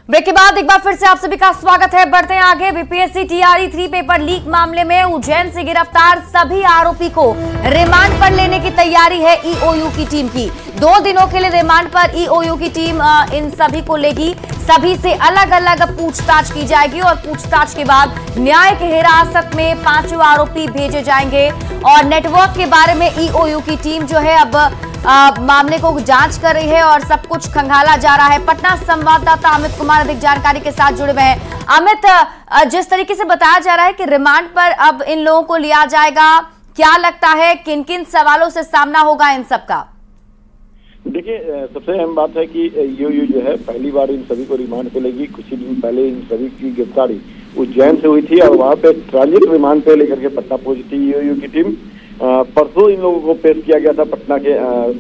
Break के बाद एक बार फिर से आप सभी का स्वागत है। बढ़ते हैं आगे। बीपीएससी टीआरई 3 पेपर लीक मामले में उज्जैन से गिरफ्तार सभी आरोपी को रिमांड पर लेने की तैयारी है ईओयू की टीम की। 2 दिनों के लिए रिमांड पर ईओयू की टीम इन सभी को लेगी। सभी से अलग अलग पूछताछ की जाएगी और पूछताछ के बाद न्यायिक हिरासत में 5 आरोपी भेजे जाएंगे। और नेटवर्क के बारे में ईओयू की टीम जो है अब मामले को जांच कर रही है और सब कुछ खंगाला जा रहा है। पटना संवाददाता अमित कुमार अधिक जानकारी के साथ जुड़े हुए हैं। अमित, जिस तरीके से बताया जा रहा है कि रिमांड पर अब इन लोगों को लिया जाएगा, क्या लगता है किन किन सवालों से सामना होगा इन सब का? देखिए, सबसे अहम बात है कि ईओयू जो है पहली बार इन सभी को रिमांड पे लेगी। कुछ ही दिन पहले इन सभी की गिरफ्तारी उज्जैन से हुई थी और वहां पे ट्रांजिट रिमांड पे लेकर के पटना पहुंची थी ईओयू की टीम। परसों इन लोगों को पेश किया गया था पटना के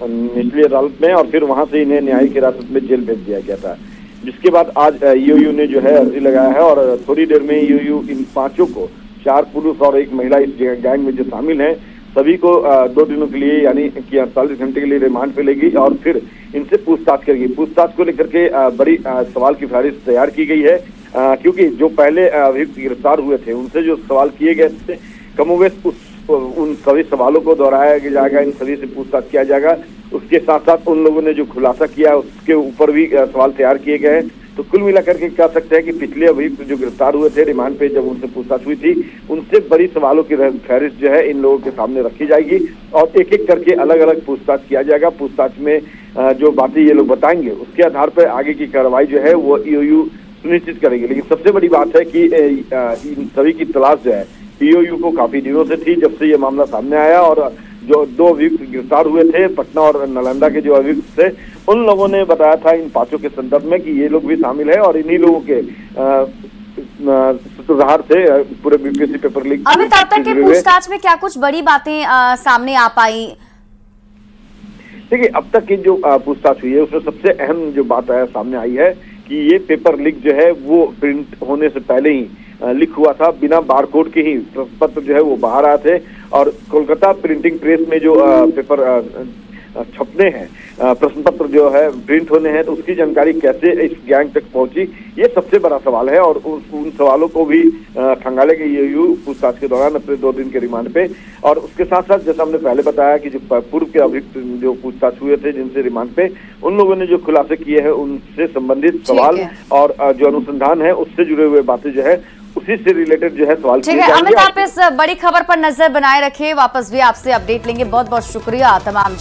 निचली अदालत में और फिर वहां से इन्हें न्यायिक हिरासत में जेल भेज दिया गया था। जिसके बाद आज ईओयू ने जो है अर्जी लगाया है और थोड़ी देर में ईओयू इन 5 को, 4 पुरुष और 1 महिला इस गैंग में जो शामिल है, सभी को 2 दिनों के लिए यानी कि 48 घंटे के लिए रिमांड पे लेगी और फिर इनसे पूछताछ करेगी। पूछताछ को लेकर के बड़ी सवाल की फहरिस्त तैयार की गई है, क्योंकि जो पहले अभियुक्त गिरफ्तार हुए थे उनसे जो सवाल किए गए थे कमोवेश उन सभी सवालों को दोहराया जाएगा, इन सभी से पूछताछ किया जाएगा। उसके साथ साथ उन लोगों ने जो खुलासा किया उसके ऊपर भी सवाल तैयार किए गए हैं। तो कुल मिलाकर के कह सकते हैं कि पिछले अभियुक्त जो गिरफ्तार हुए थे रिमांड पे जब उनसे पूछताछ हुई थी, उनसे बड़ी सवालों की फहरिस्त जो है इन लोगों के सामने रखी जाएगी और एक एक करके अलग अलग पूछताछ किया जाएगा। पूछताछ में जो बातें ये लोग बताएंगे उसके आधार पर आगे की कार्रवाई जो है वो ईओयू सुनिश्चित करेगी। लेकिन सबसे बड़ी बात है कि इन सभी की तलाश जो है ईओयू को काफी दिनों से थी, जब से ये मामला सामने आया। और जो 2 अभियुक्त गिरफ्तार हुए थे पटना और नालंदा के जो अभियुक्त थे, उन लोगों ने बताया था इन 5 के संदर्भ में कि ये लोग भी शामिल है और इन्हीं लोगों के सूत्रधार थे पूरे बीपीएससी पेपर लीक। अभी तब तक के पूछताछ में क्या कुछ बड़ी बातें सामने आ पाई? देखिए, अब तक की जो पूछताछ हुई है उसमें सबसे अहम जो बात सामने आई है कि ये पेपर लीक जो है वो प्रिंट होने से पहले ही लीक हुआ था। बिना बारकोड के ही प्रश्न पत्र जो है वो बाहर आए थे और कोलकाता प्रिंटिंग प्रेस में जो पेपर छपने हैं, प्रश्न पत्र जो है प्रिंट होने हैं, तो उसकी जानकारी कैसे इस गैंग तक पहुंची, ये सबसे बड़ा सवाल है। और उन सवालों को भी खंगालेगा ईओयू पूछताछ के दौरान अपने 2 दिन के रिमांड पे। और उसके साथ साथ जैसा हमने पहले बताया कि जो पूर्व के अभियुक्त जो पूछताछ हुए थे जिनसे रिमांड पे, उन लोगों ने जो खुलासे किए हैं उनसे संबंधित सवाल और जो अनुसंधान है उससे जुड़े हुए बातें जो है उसी से रिलेटेड जो है सवाल किए जाएंगे। अमित, आप इस बड़ी खबर पर नजर बनाए रखें, वापस भी आपसे अपडेट लेंगे। बहुत बहुत शुक्रिया तमाम